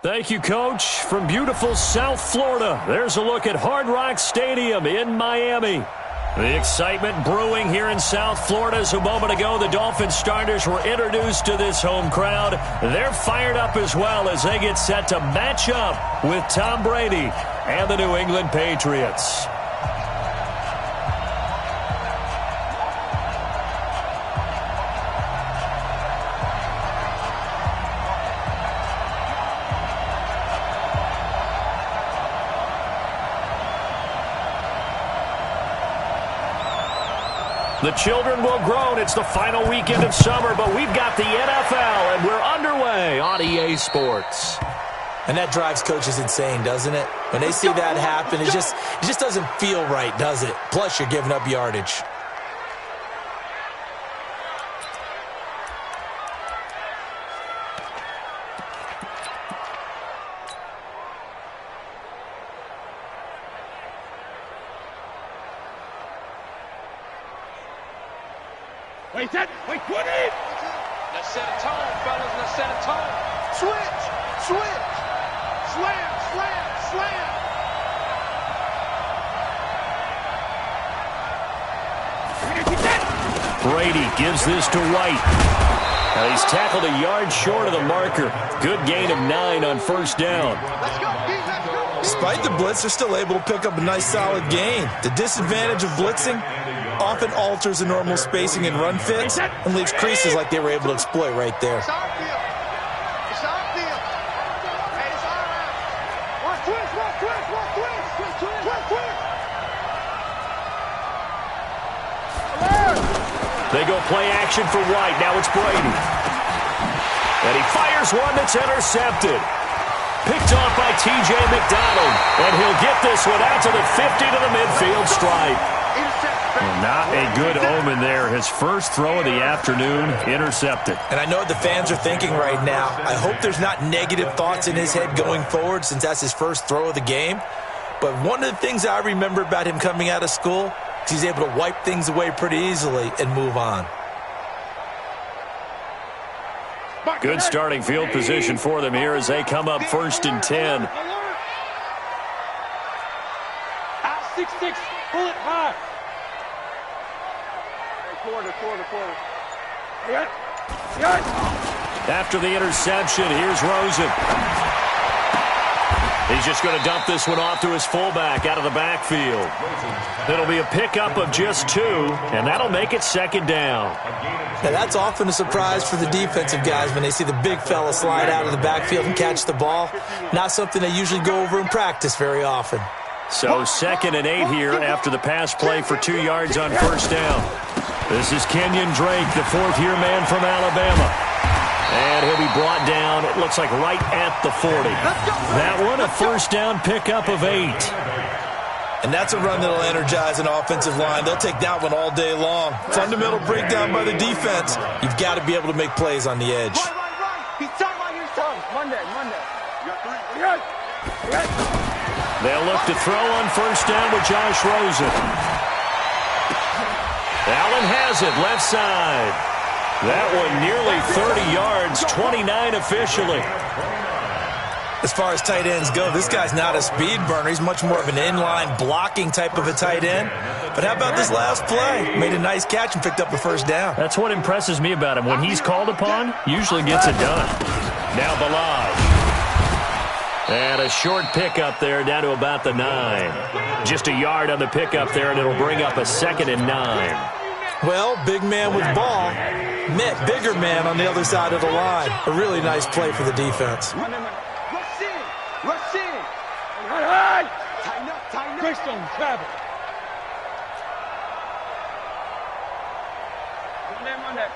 Thank you, Coach. From beautiful South Florida, there's a look at Hard Rock Stadium in Miami. The excitement brewing here in South Florida as a moment ago the Dolphins starters were introduced to this home crowd. They're fired up as well as they get set to match up with Tom Brady and the New England Patriots. The children will groan. It's the final weekend of summer, but we've got the NFL, and we're underway on EA Sports. And that drives coaches insane, doesn't it? When they see that happen, it just doesn't feel right, does it? Plus, you're giving up yardage. Wait, put it! Let's set a tone, fellas. Let's set a tone. Switch! Slam! Brady gives this to White. Now he's tackled a yard short of the marker. Good gain of 9 on first down. Let's go! Despite the blitz, they're still able to pick up a nice solid gain. The disadvantage of blitzing often alters the normal spacing and run fits and leaves creases like they were able to exploit right there. It's our field. Hey, it's all right. Watch twist. They go play action for White. Now it's Brady. And he fires one that's intercepted. Picked off by T.J. McDonald. And he'll get this one out to the 50 to the midfield stripe. Well, not a good omen there. His first throw of the afternoon, intercepted. And I know what the fans are thinking right now. I hope there's not negative thoughts in his head going forward since that's his first throw of the game. But one of the things I remember about him coming out of school is he's able to wipe things away pretty easily and move on. Good starting field position for them here as they come up 1st and 10. Out 6-6. Pull it high. Quarter. After the interception, here's Rosen. He's just going to dump this one off to his fullback out of the backfield. It'll be a pickup of just 2, and that'll make it 2nd down. Now, that's often a surprise for the defensive guys when they see the big fella slide out of the backfield and catch the ball. Not something they usually go over in practice very often. So 2nd and 8 here after the pass play for 2 yards on first down. This is Kenyon Drake, the 4th-year man from Alabama. And he'll be brought down, it looks like right at the 40. That one, a first down pickup of 8. And that's a run that'll energize an offensive line. They'll take that one all day long. Fundamental breakdown by the defense. You've got to be able to make plays on the edge. Right. He's talking like his tongue. Monday. You got 3. They'll look to throw on first down with Josh Rosen. Allen has it, left side. That one nearly 30 yards, 29 officially. As far as tight ends go, this guy's not a speed burner. He's much more of an inline blocking type of a tight end. But how about this last play? Made a nice catch and picked up a first down. That's what impresses me about him. When he's called upon, usually gets it done. Now Balaj. And a short pickup there down to about the 9. Just a yard on the pickup there, and it'll bring up a 2nd and 9. Well, big man with ball met bigger man on the other side of the line. A really nice play for the defense. Rush in. High. Tighten up. Greystone, travel. Monday.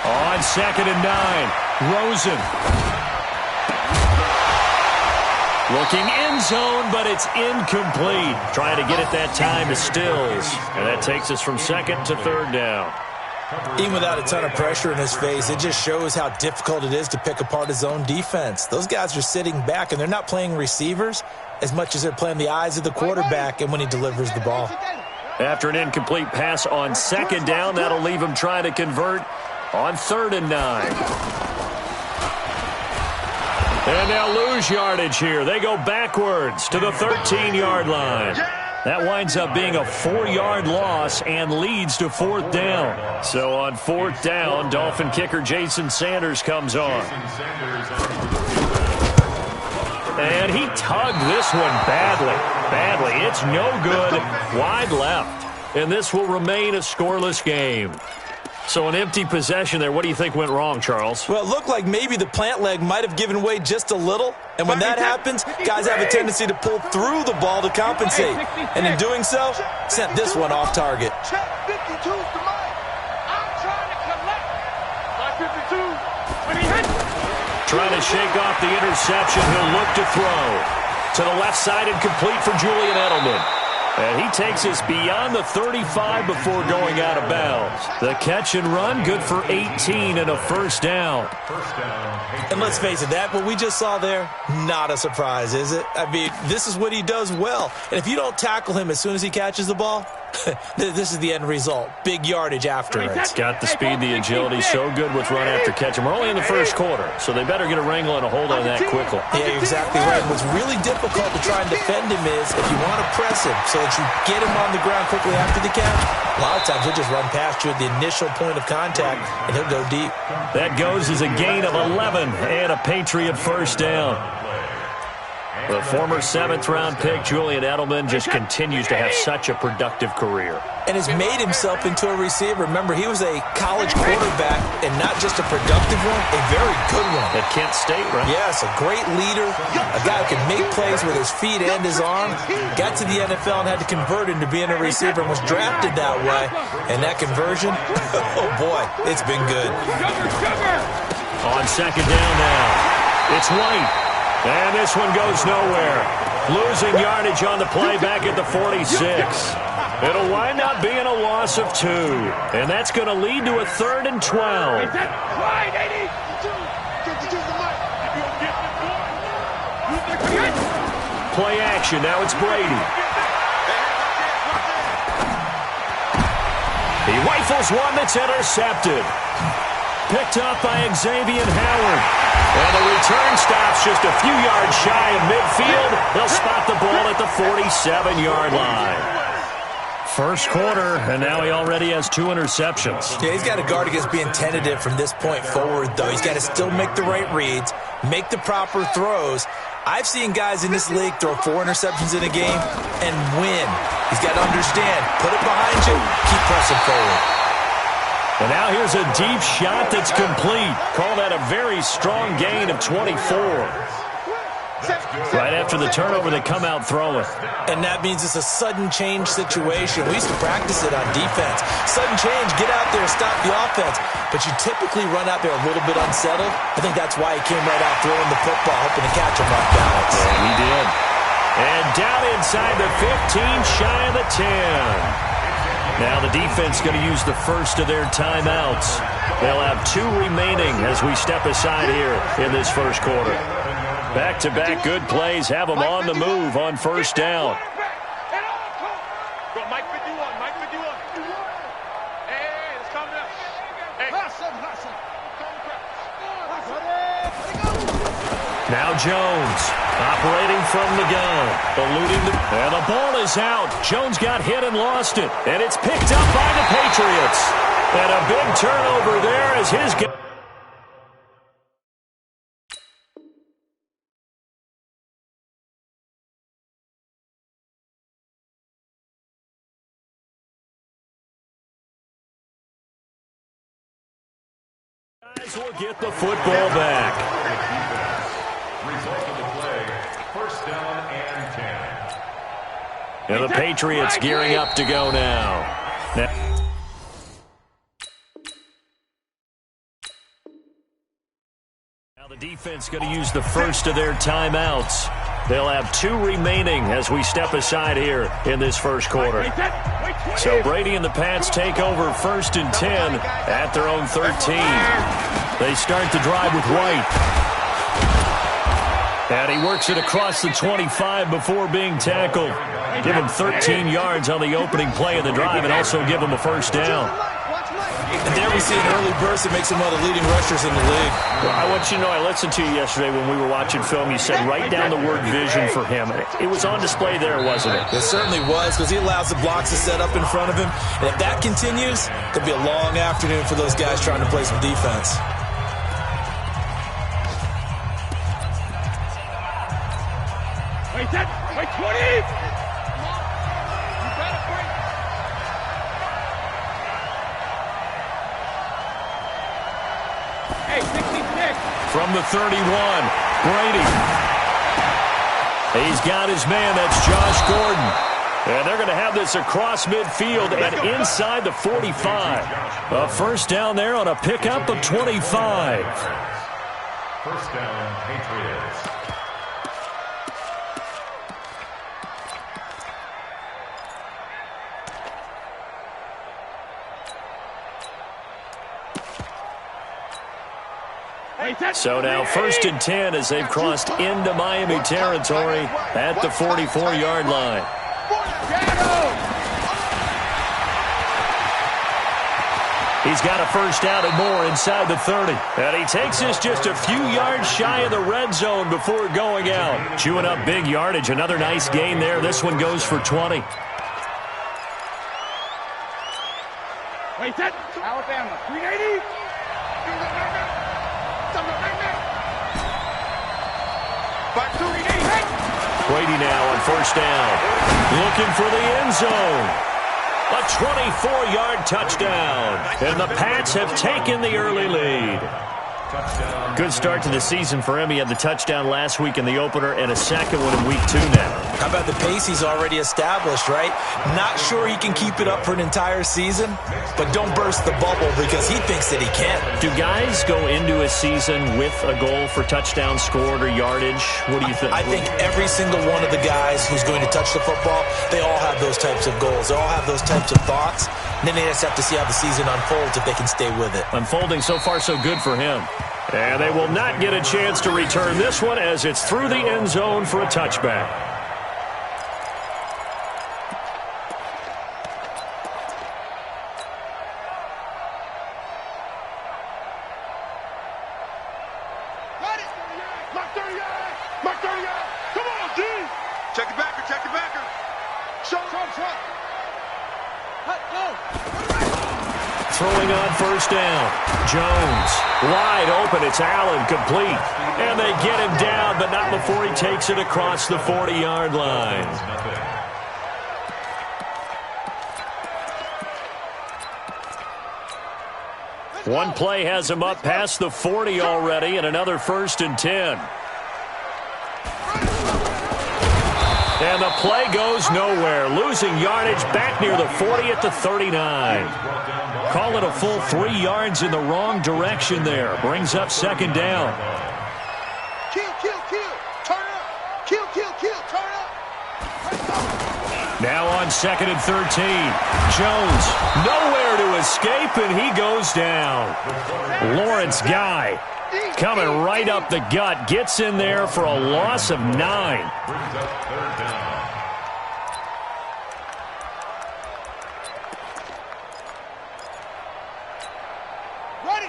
On 2nd and 9, Rosen. Looking end zone, but it's incomplete. Trying to get it that time to Stills. And that takes us from 2nd to 3rd down. Even without a ton of pressure in his face, it just shows how difficult it is to pick apart his own defense. Those guys are sitting back, and they're not playing receivers as much as they're playing the eyes of the quarterback and when he delivers the ball. After an incomplete pass on second down, that'll leave him trying to convert on 3rd and 9. And they'll lose yardage here. They go backwards to the 13-yard line. That winds up being a 4-yard loss and leads to 4th down. So on 4th down, Dolphin kicker Jason Sanders comes on. And he tugged this one badly. It's no good. Wide left. And this will remain a scoreless game. So an empty possession there. What do you think went wrong, Charles? Well, it looked like maybe the plant leg might have given way just a little. And when that happens, guys have a tendency to pull through the ball to compensate. And in doing so, sent this one off target. Check 52's to Mike. I'm trying to collect. My 52. When he hits. Trying to shake off the interception. He'll look to throw. To the left side and complete for Julian Edelman. And he takes us beyond the 35 before going out of bounds. The catch and run, good for 18 and a 1st down. And let's face it, what we just saw there, not a surprise, is it? I mean, this is what he does well. And if you don't tackle him as soon as he catches the ball, this is the end result. Big yardage after it. Got the speed, the agility, so good with run after catch. And we're only in the 1st quarter, so they better get a wrangle and a hold on that quickly. Yeah, you're exactly right. What's really difficult to try and defend him is if you want to press him so that you get him on the ground quickly after the catch, a lot of times he'll just run past you at the initial point of contact, and he'll go deep. That goes as a gain of 11 and a Patriot 1st down. The former 7th-round pick, Julian Edelman, just continues to have such a productive career. And has made himself into a receiver. Remember, he was a college quarterback, and not just a productive one, a very good one. At Kent State, right? Yes, a great leader, a guy who can make plays with his feet and his arm. Got to the NFL and had to convert into being a receiver and was drafted that way. And that conversion, oh boy, it's been good. On 2nd down now, it's White. And this one goes nowhere. Losing yardage on the play back at the 46. It'll wind up being a loss of 2. And that's going to lead to a 3rd and 12. Play action. Now it's Brady. He rifles one that's intercepted. Picked up by Xavier Howard. And the return stops just a few yards shy of midfield. They'll spot the ball at the 47-yard line. 1st quarter, and now he already has 2 interceptions. Yeah, he's got to guard against being tentative from this point forward, though. He's got to still make the right reads, make the proper throws. I've seen guys in this league throw 4 interceptions in a game and win. He's got to understand, put it behind you, keep pressing forward. And now here's a deep shot that's complete. Call that a very strong gain of 24. Right after the turnover, they come out throwing. And that means it's a sudden change situation. We used to practice it on defense. Sudden change, get out there, stop the offense. But you typically run out there a little bit unsettled. I think that's why he came right out throwing the football, hoping to catch him off balance. Yeah, he did. And down inside the 15, shy of the 10. Now the defense going to use the first of their timeouts. They'll have 2 remaining as we step aside here in this 1st quarter. Back-to-back good plays have them on the move on 1st down. Now Jones operating from the gun, and the ball is out. Jones got hit and lost it, and it's picked up by the Patriots. And a big turnover there as his game. Guys will get the football back. And the Patriots gearing up to go now. Now the defense going to use the first of their timeouts. They'll have 2 remaining as we step aside here in this 1st quarter. So Brady and the Pats take over 1st and 10 at their own 13. They start the drive with White. And he works it across the 25 before being tackled. Give him 13 yards on the opening play of the drive and also give him a first down. And there we see an early burst that makes him one of the leading rushers in the league. Well, I want you to know, I listened to you yesterday when we were watching film. You said write down the word vision for him. It was on display there, wasn't it? It certainly was, because he allows the blocks to set up in front of him. And if that continues, it could be a long afternoon for those guys trying to play some defense. Wait, 20! Hey, 66. From the 31, Brady. He's got his man. That's Josh Gordon. And they're going to have this across midfield and inside the 45. A first down there on a pickup of 25. First down, Patriots. So now 1st and 10 as they've crossed into Miami territory at the 44-yard line. He's got a first down and more inside the 30. And he takes this just a few yards shy of the red zone before going out. Chewing up big yardage. Another nice gain there. This one goes for 20. Wait, that Alabama, 380. Brady now on first down. Looking for the end zone. A 24-yard touchdown. And the Pats have taken the early lead. Good start to the season for him. He had the touchdown last week in the opener and a second one in week 2 now. How about the pace he's already established, right? Not sure he can keep it up for an entire season, but don't burst the bubble because he thinks that he can. Do guys go into a season with a goal for touchdown scored or yardage? What do you think? I think every single one of the guys who's going to touch the football, they all have those types of goals. They all have those types of thoughts. And then they just have to see how the season unfolds if they can stay with it. Unfolding so far so good for him. And they will not get a chance to return this one as it's through the end zone for a touchback. Check it backer. Show. Throwing on first down. Jones wide open. It's Allen complete. And they get him down, but not before he takes it across the 40-yard line. One play has him up past the 40 already, and another 1st and 10. And the play goes nowhere. Losing yardage back near the 40 at the 39. Call it a full 3 yards in the wrong direction there. Brings up 2nd down. Kill. Turn up. Kill. Turn up. Now on 2nd and 13. Jones nowhere to escape, and he goes down. Lawrence Guy coming right up the gut. Gets in there for a loss of 9.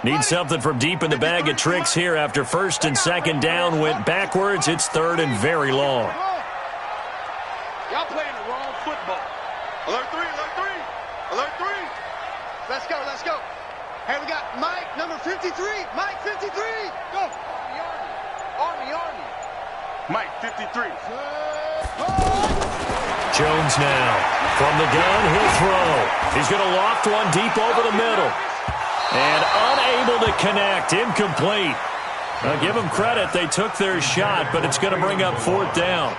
Need something from deep in the bag of tricks here after 1st and 2nd down went backwards. It's 3rd and very long. Y'all playing the wrong football. Alert 3. Let's go. Hey, we got Mike, number 53. Mike, 53. Go. Army. Mike, 53. Jones now from the gun. He'll throw. He's going to loft one deep over the middle. And unable to connect. Incomplete. Now, give them credit. They took their shot, but it's going to bring up 4th down.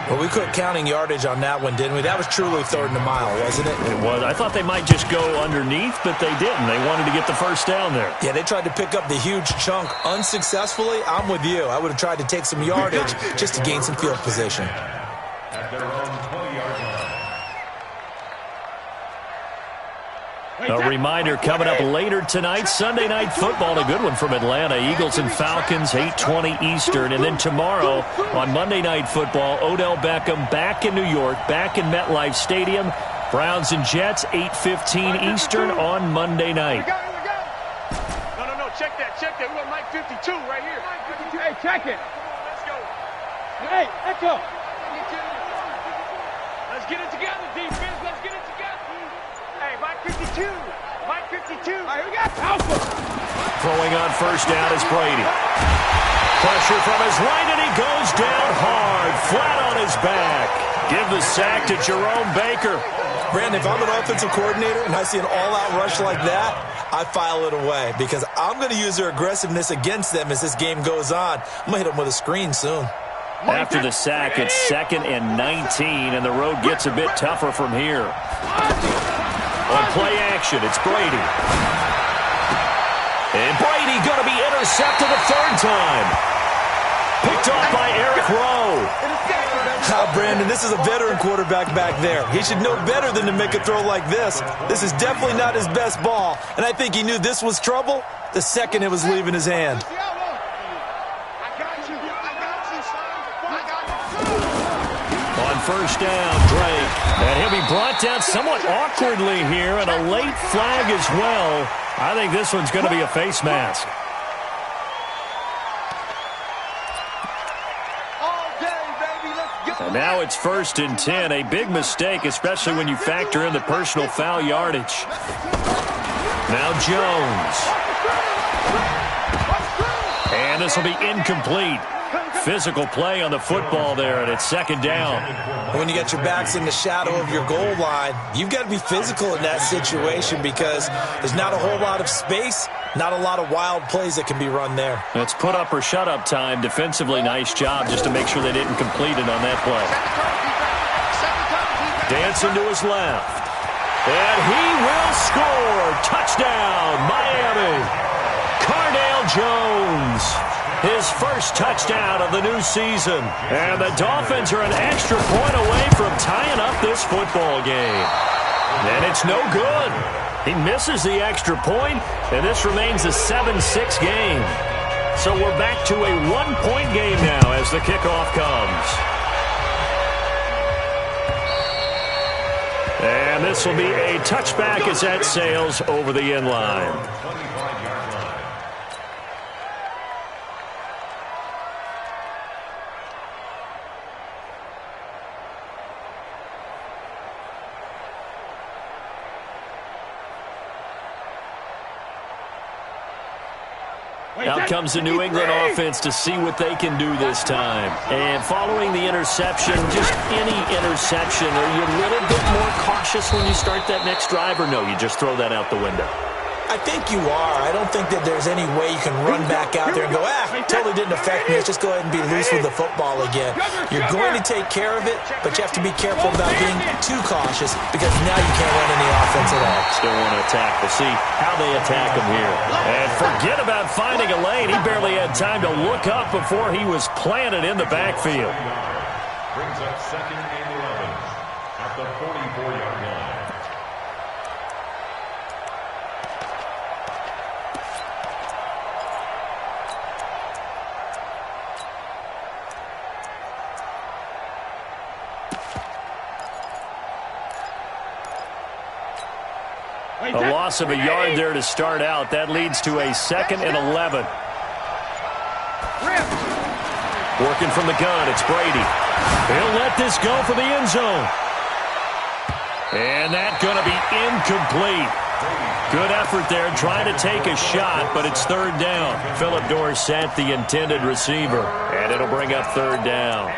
Well, we quit counting yardage on that one, didn't we? That was truly 3rd and a mile, wasn't it? It was. I thought they might just go underneath, but they didn't. They wanted to get the first down there. Yeah, they tried to pick up the huge chunk unsuccessfully. I'm with you. I would have tried to take some yardage just to gain some field position. At their own 20-yard line. A reminder coming up later tonight, Sunday Night Football, a good one from Atlanta. Eagles and Falcons, 8:20 Eastern. And then tomorrow on Monday Night Football, Odell Beckham back in New York, back in MetLife Stadium. Browns and Jets, 8:15 Eastern on Monday night. No, check that. We got Mike 52 right here. Hey, check it. Let's go. Hey, let's go. Let's get it together, defense. Let's get it together. Hey, Mike 52. Mike 52. All right, we got Alpha. Throwing on first down is Brady. Pressure from his right, and he goes down hard, flat on his back. Give the sack to Jerome Baker. Brandon, if I'm an offensive coordinator and I see an all-out rush like that, I file it away because I'm going to use their aggressiveness against them as this game goes on. I'm going to hit them with a screen soon. After the sack, it's 2nd and 19, and the road gets a bit tougher from here. On play action, it's Brady. And Brady going to be intercepted a third time. Picked off by Eric Rowe. Brandon, this is a veteran quarterback back there. He should know better than to make a throw like this. This is definitely not his best ball, and I think he knew this was trouble the second it was leaving his hand. On first down, Drake. And he'll be brought down somewhat awkwardly here, and a late flag as well. I think this one's going to be a face mask. And now it's 1st and 10. A big mistake, especially when you factor in the personal foul yardage. Now Jones. And this will be incomplete. Physical play on the football there, and it's 2nd down. When you got your backs in the shadow of your goal line, you've got to be physical in that situation because there's not a whole lot of space, not a lot of wild plays that can be run there. It's put up or shut up time. Defensively, nice job just to make sure they didn't complete it on that play. Dancing to his left. And he will score. Touchdown, Miami. Cardale Jones. His first touchdown of the new season. And the Dolphins are an extra point away from tying up this football game. And it's no good. He misses the extra point, and this remains a 7-6 game. So we're back to a 1-point game now as the kickoff comes. And this will be a touchback as that sails over the end line. Out comes the New England offense to see what they can do this time. And following the interception, just any interception, are you a little bit more cautious when you start that next drive, or no, you just throw that out the window? I think you are. I don't think that there's any way you can run back out there and go, totally didn't affect me. Let's just go ahead and be loose with the football again. You're going to take care of it, but you have to be careful about being too cautious because now you can't run any offense at all. Still want to attack. We'll see how they attack him here. And forget about finding a lane. He barely had time to look up before he was planted in the backfield. Brings up 2nd and 11 at the 44-yard line. A loss of a yard there to start out. That leads to a 2nd and 11. Working from the gun, it's Brady. He'll let this go for the end zone. And that's going to be incomplete. Good effort there trying to take a shot, but it's 3rd down. Philip Dorsett, the intended receiver. And it'll bring up 3rd down.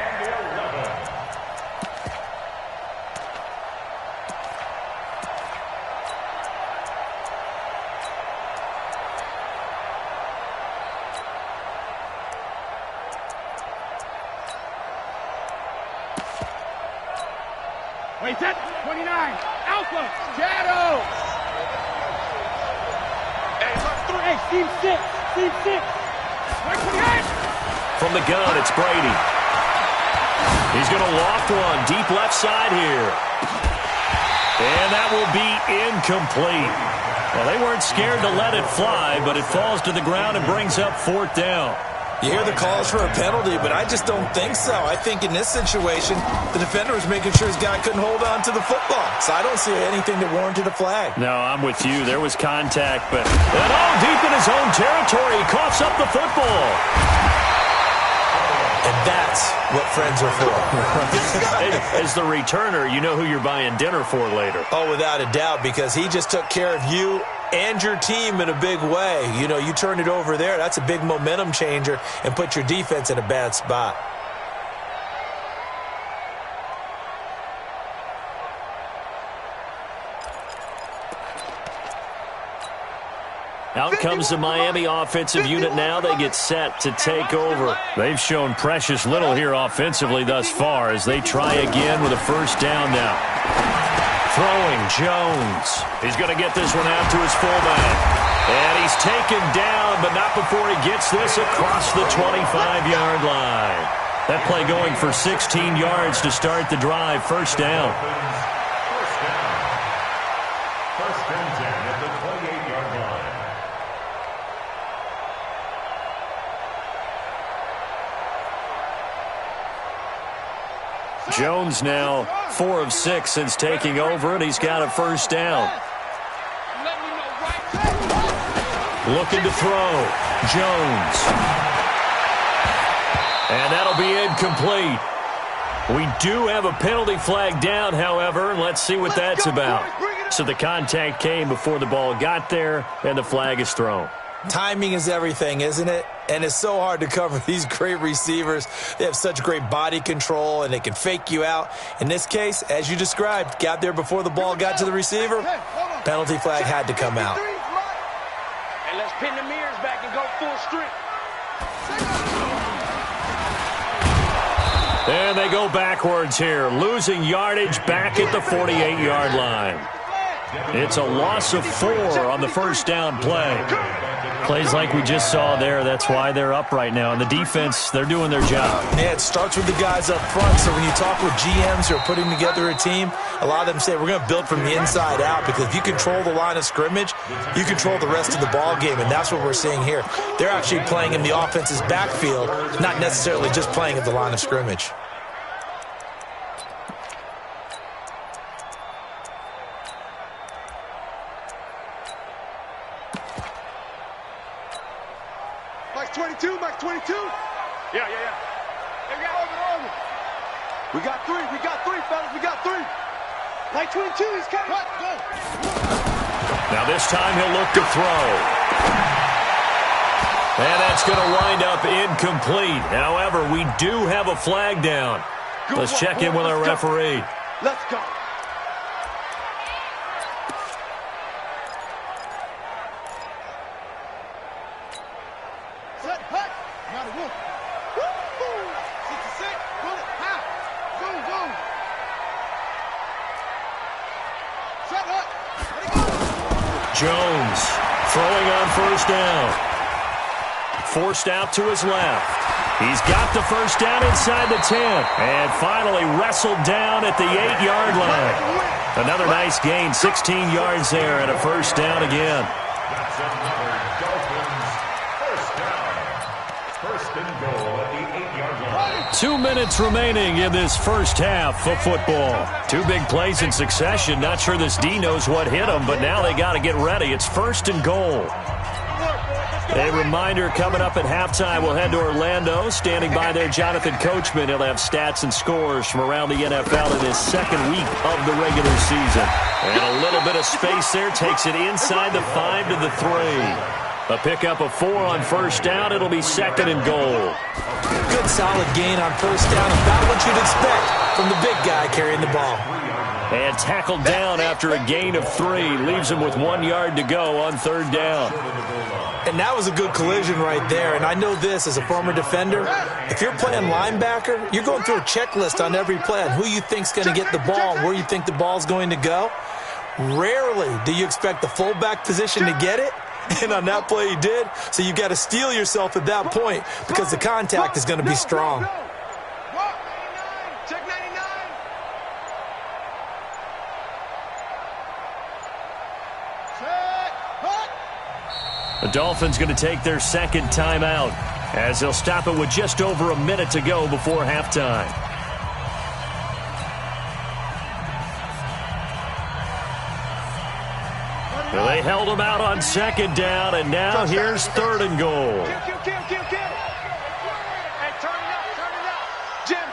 Wait, set. 29. Alpha. Shadow. Hey, look through. Hey, Steve 6. Steve 6. 28. From the gun, it's Brady. He's going to loft one deep left side here. And that will be incomplete. Well, they weren't scared to let it fly, but it falls to the ground and brings up 4th down. You hear the calls for a penalty, but I just don't think so. I think in this situation, the defender was making sure his guy couldn't hold on to the football. So I don't see anything that warranted a flag. No, I'm with you. There was contact, but deep in his own territory. He coughs up the football. And that's what friends are for. As the returner, you know who you're buying dinner for later. Oh, without a doubt, because he just took care of you and your team in a big way. You know, you turn it over there, that's a big momentum changer and put your defense in a bad spot. Out comes the Miami offensive unit now. They get set to take over. They've shown precious little here offensively thus far as they try again with a 1st down now. Throwing Jones. He's going to get this one out to his fullback. And he's taken down, but not before he gets this across the 25-yard line. That play going for 16 yards to start the drive. 1st down. First and 10 at the 28-yard line. Jones now 4 of 6 since taking over, and he's got a 1st down. Looking to throw. Jones. And that'll be incomplete. We do have a penalty flag down, however, and let's see what that's about. So the contact came before the ball got there, and the flag is thrown. Timing is everything, isn't it? And it's so hard to cover these great receivers. They have such great body control, and they can fake you out. In this case, as you described, got there before the ball got to the receiver. Penalty flag had to come out. And let's pin the mirrors back and go full strength. And they go backwards here, losing yardage back at the 48-yard line. It's a loss of 4 on the 1st down play. Plays like we just saw there, that's why they're up right now. And the defense, they're doing their job. Yeah, it starts with the guys up front. So when you talk with GMs who are putting together a team, a lot of them say we're going to build from the inside out, because if you control the line of scrimmage, you control the rest of the ball game, and that's what we're seeing here. They're actually playing in the offense's backfield, not necessarily just playing at the line of scrimmage. Mike 22, Mike 22. Yeah. Hey, over. We got 3, fellas, we got 3. Mike 22, he's coming. Go. Now this time he'll look to throw. And that's going to wind up incomplete. However, we do have a flag down. Let's check in with our referee. Let's go. Set, hut. Not a wolf. Woo! 66, bullet, ha. Zoom. Set, hut. Ready, go. Jones throwing on 1st down. Forced out to his left. He's got the 1st down inside the 10. And finally wrestled down at the 8-yard line. Another nice gain, 16 yards there, and a 1st down again. That's another Dolphins 1st down. 1st and goal at the 8-yard line. 2 minutes remaining in this 1st half of football. 2 big plays in succession. Not sure this D knows what hit him, but now they got to get ready. It's 1st and goal. A reminder, coming up at halftime, we'll head to Orlando. Standing by there, Jonathan Coachman. He'll have stats and scores from around the NFL in his 2nd week of the regular season. And a little bit of space there takes it inside the 5 to the 3. A pickup of 4 on 1st down. It'll be 2nd and goal. Good solid gain on 1st down, about what you'd expect from the big guy carrying the ball. And tackled down after a gain of 3. Leaves him with 1 yard to go on 3rd down. And that was a good collision right there. And I know this as a former defender. If you're playing linebacker, you're going through a checklist on every play on who you think's going to get the ball and where you think the ball's going to go. Rarely do you expect the fullback position to get it. And on that play he did. So you got to steel yourself at that point because the contact is going to be strong. Check 99. Set. The Dolphins going to take their second timeout as they'll stop it with just over a minute to go before halftime. Well, they held him out on second down, and now here's third and goal. Kill. Hey, turn it up. Jim.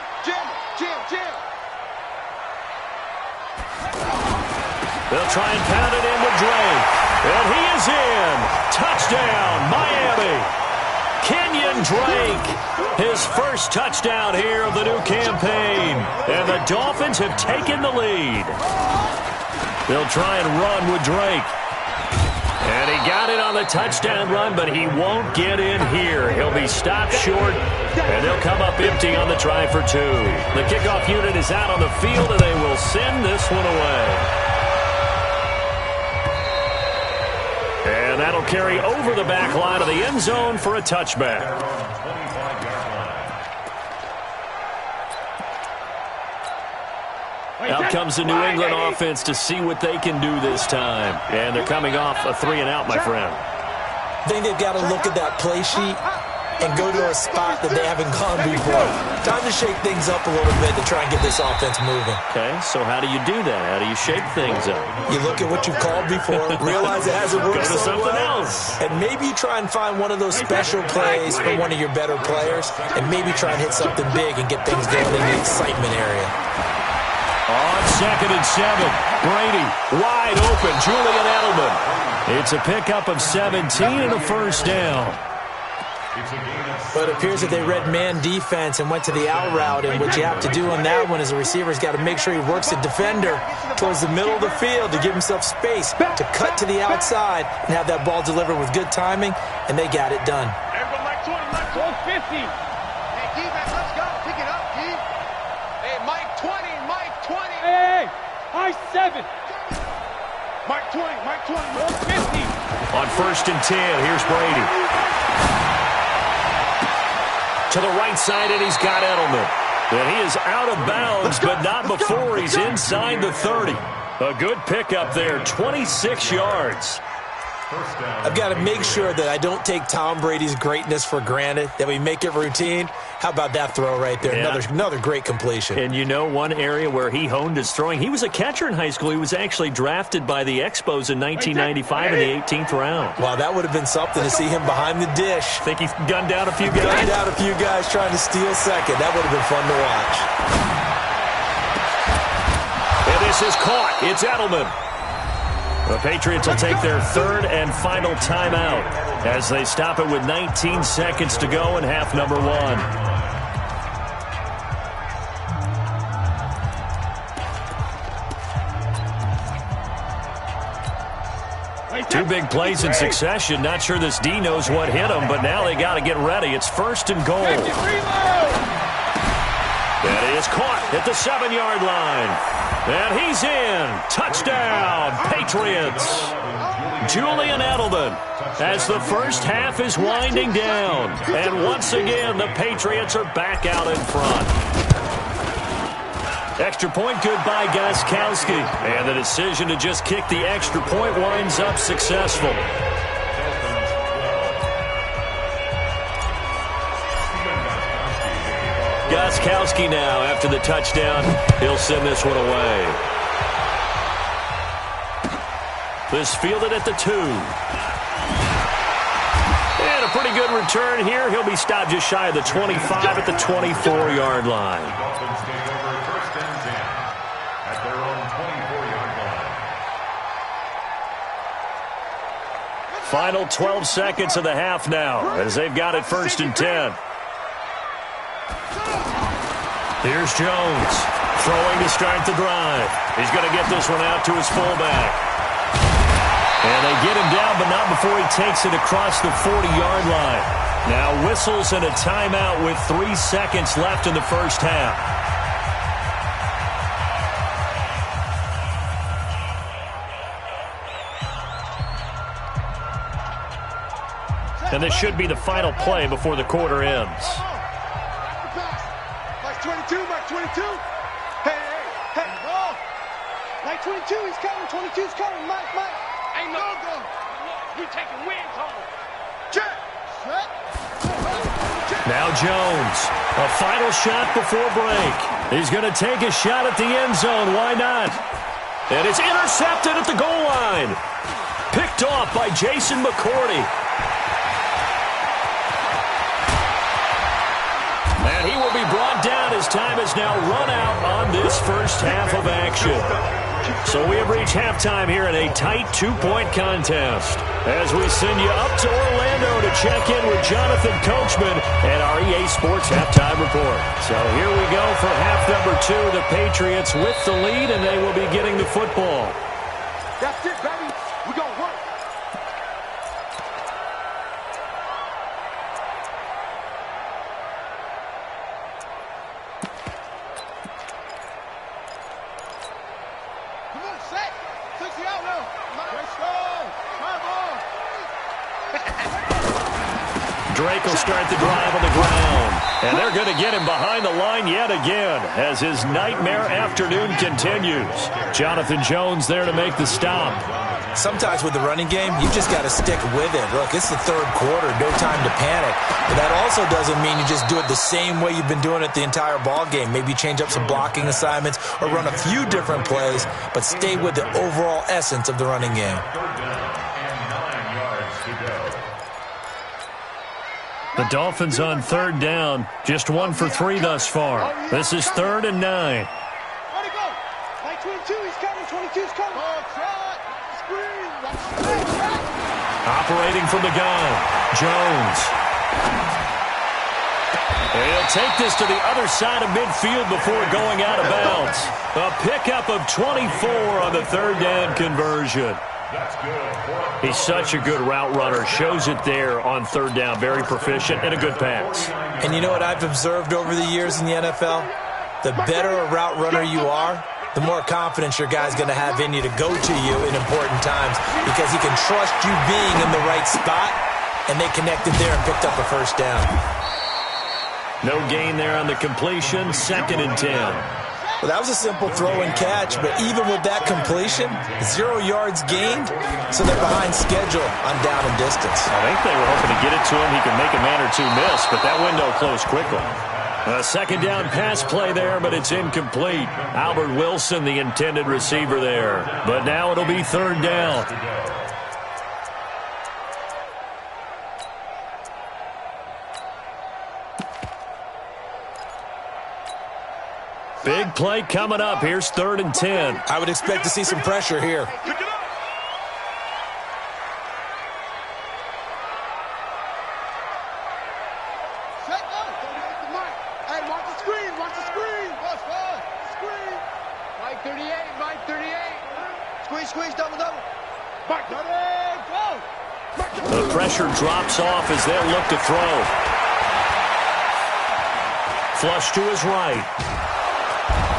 They'll try and pound it in with Drake. And he is in. Touchdown, Miami. Kenyon Drake, his first touchdown here of the new campaign. And the Dolphins have taken the lead. They'll try and run with Drake. And he got it on the touchdown run, but he won't get in here. He'll be stopped short, and they'll come up empty on the try for two. The kickoff unit is out on the field, and they will send this one away. And that'll carry over the back line of the end zone for a touchback. Out comes the New England offense to see what they can do this time. And they're coming off a 3-and-out, my friend. I think they've got to look at that play sheet and go to a spot that they haven't gone before. Time to shake things up a little bit to try and get this offense moving. Okay, so how do you do that? How do you shake things up? You look at what you've called before, realize it hasn't worked Go to so something well, else. and maybe you try and find one of those special plays from one of your better players, and maybe try and hit something big and get things going in the excitement area. On 2nd and 7, Brady wide open, Julian Edelman. It's a pickup of 17 and a first down. But it appears that they read man defense and went to the out route, and what you have to do on that one is the receiver's got to make sure he works the defender towards the middle of the field to give himself space to cut to the outside and have that ball delivered with good timing, and they got it done. Everybody, Mike 20, Mike 12, 50. Hey, defense, let's go. Pick it up, D. Hey, Mike 20. Hey, Mike 7. Mike 20, 50. On 1st and 10, here's Brady. To the right side, and he's got Edelman. And he is out of bounds, but not before he's inside the 30. A good pickup there, 26 yards. I've got to make sure that I don't take Tom Brady's greatness for granted, that we make it routine. How about that throw right there? Yeah. Another great completion. And you know one area where he honed his throwing? He was a catcher in high school. He was actually drafted by the Expos in 1995 in the 18th round. Wow, that would have been something to see him behind the dish. Think he's gunned down a few guys? Gunned down a few guys trying to steal second. That would have been fun to watch. And this is caught. It's Edelman. The Patriots will take their third and final timeout as they stop it with 19 seconds to go in half number one. Two big plays in succession. Not sure this D knows what hit him, but now they got to get ready. It's 1st and goal. That is caught at the 7-yard line. And he's in. Touchdown, Patriots. Julian Edelman as the first half is winding down. And once again, the Patriots are back out in front. Extra point good by Gostkowski. And the decision to just kick the extra point winds up successful. Gostkowski now, after the touchdown, he'll send this one away. This fielded at the 2. And a pretty good return here. He'll be stopped just shy of the 25 at the 24-yard line. Dolphins take over 1st and 10 at their own 24-yard line. Final 12 seconds of the half now as they've got it 1st and 10. Here's Jones, throwing to start the drive. He's going to get this one out to his fullback. And they get him down, but not before he takes it across the 40-yard line. Now whistles and a timeout with 3 seconds left in the first half. And this should be the final play before the quarter ends. Mike 22, Mike 22. Hey. Oh. Mike 22, he's coming. 22's coming. Mike. Ain't no go. We taking wins home. Now Jones, a final shot before break. He's going to take a shot at the end zone. Why not? And it's intercepted at the goal line. Picked off by Jason McCourty. And he will be brought down as time has now run out on this first half of action. So we have reached halftime here in a tight 2-point contest. As we send you up to Orlando to check in with Jonathan Coachman and our EA Sports Halftime Report. So here we go for half number 2. The Patriots with the lead, and they will be getting the football. That's it, baby. We're going to work. Come on, set. 60 out now. Let's go. Come on. Drake will start the drive on the ground. And they're going to get him behind the line yet again as his nightmare afternoon continues. Jonathan Jones there to make the stop. Sometimes with the running game, you just got to stick with it. Look, it's the third quarter, no time to panic. But that also doesn't mean you just do it the same way you've been doing it the entire ball game. Maybe change up some blocking assignments or run a few different plays, but stay with the overall essence of the running game. The Dolphins on third down, just 1 for 3 thus far. This is 3rd and 9. Where'd he go? Like 22, he's coming. 22's coming. Oh, shot. Screen. Operating from the gun, Jones. And he'll take this to the other side of midfield before going out of bounds. A pickup of 24 on the third down conversion. He's such a good route runner. Shows it there on third down. Very proficient and a good pass. And you know what I've observed over the years in the NFL? The better a route runner you are, the more confidence your guy's going to have in you to go to you in important times because he can trust you being in the right spot, and they connected there and picked up a first down. No gain there on the completion. 2nd and 10. Well, that was a simple throw and catch, but even with that completion, 0 yards gained, so they're behind schedule on down and distance. I think they were hoping to get it to him. He could make a man or two miss, but that window closed quickly. A 2nd down pass play there, but it's incomplete. Albert Wilson, the intended receiver there. But now it'll be 3rd down. Big play coming up. Here's 3rd and 10. I would expect to see some pressure here. Hey, watch the screen. Watch the screen. Screen. Mike 38. Mike 38. Squeeze. Double. Mike, go. The pressure drops off as they'll look to throw. Flush to his right.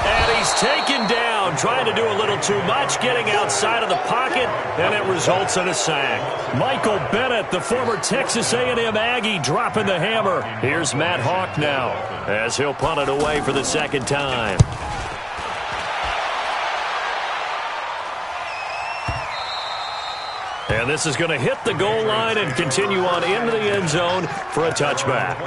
And he's taken down, trying to do a little too much, getting outside of the pocket, and it results in a sack. Michael Bennett, the former Texas A&M Aggie, dropping the hammer. Here's Matt Hawk now, as he'll punt it away for the 2nd time. And this is going to hit the goal line and continue on into the end zone for a touchback.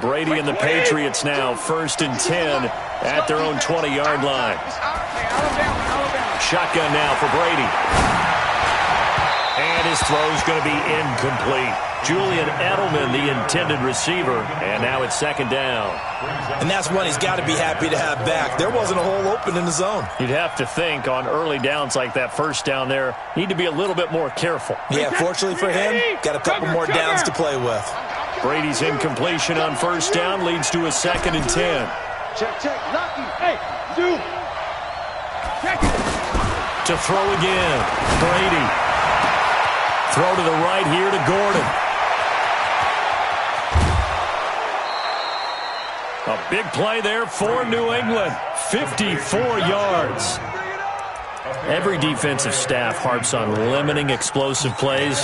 Brady and the Patriots now 1st and 10 at their own 20-yard line. Shotgun now for Brady. And his throw's going to be incomplete. Julian Edelman, the intended receiver, and now it's 2nd down. And that's one he's got to be happy to have back. There wasn't a hole open in the zone. You'd have to think on early downs like that, first down there, need to be a little bit more careful. Yeah, fortunately for him, got a couple more downs to play with. Brady's incompletion on 1st down leads to a 2nd and 10. Check. Lucky. Hey, dude. Check it. To throw again. Brady. Throw to the right here to Gordon. A big play there for New England. 54 yards. Every defensive staff harps on limiting explosive plays.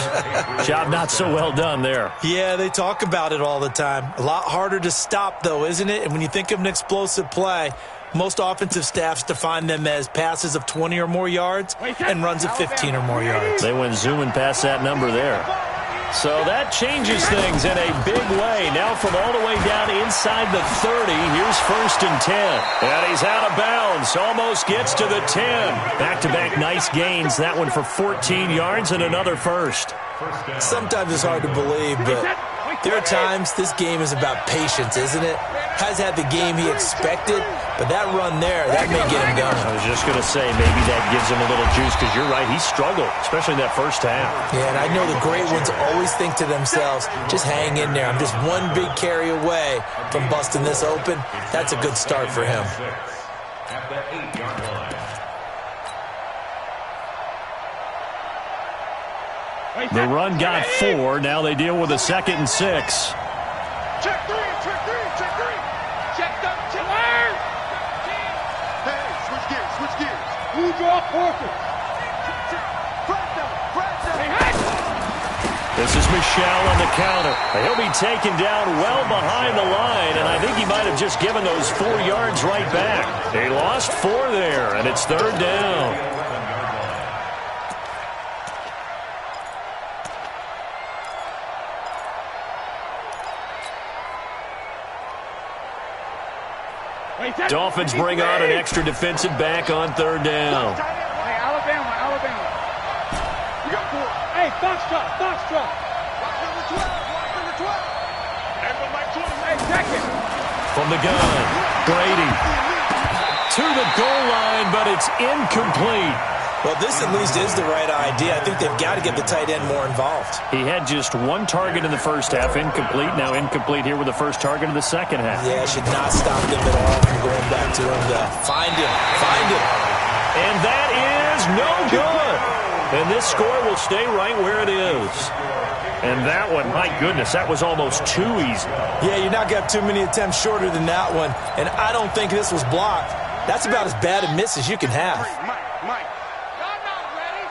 Job not so well done there. Yeah, they talk about it all the time. A lot harder to stop, though, isn't it? And when you think of an explosive play, Most offensive staffs define them as passes of 20 or more yards and runs of 15 or more yards. They went zooming past that number there. So that changes things in a big way. Now from all the way down inside the 30, here's 1st and 10. And he's out of bounds. Almost gets to the 10. Back-to-back nice gains. That one for 14 yards and another first. Sometimes it's hard to believe, but there are times this game is about patience, isn't it? Has had the game he expected, but that run there, that may get him going. I was just going to say, maybe that gives him a little juice, because you're right, he struggled, especially in that first half. Yeah, and I know the great ones always think to themselves, just hang in there. I'm just one big carry away from busting this open. That's a good start for him. At the 8-yard line. The run got 4. Now they deal with a 2nd and 6. Check 3, check 3, check 3. Check them, check. Hey, switch gears. Who draw forces? This is Michelle on the counter. He'll be taken down well behind the line, and I think he might have just given those 4 yards right back. They lost 4 there, and it's 3rd down. Dolphins bring on an extra defensive back on 3rd down. Hey, Alabama. You got 4. Hey, Foxtrot. Watch number 12. Hey, check it. From the gun, Brady to the goal line, but it's incomplete. Well, this at least is the right idea. I think they've got to get the tight end more involved. He had just 1 target in the first half, incomplete. Now incomplete here with the first target of the second half. Yeah, it should not stop them at all from going back to him to find him. And that is no good. And this score will stay right where it is. And that one, my goodness, that was almost too easy. Yeah, you're not going to have too many attempts shorter than that one. And I don't think this was blocked. That's about as bad a miss as you can have. Mike. Y'all not ready?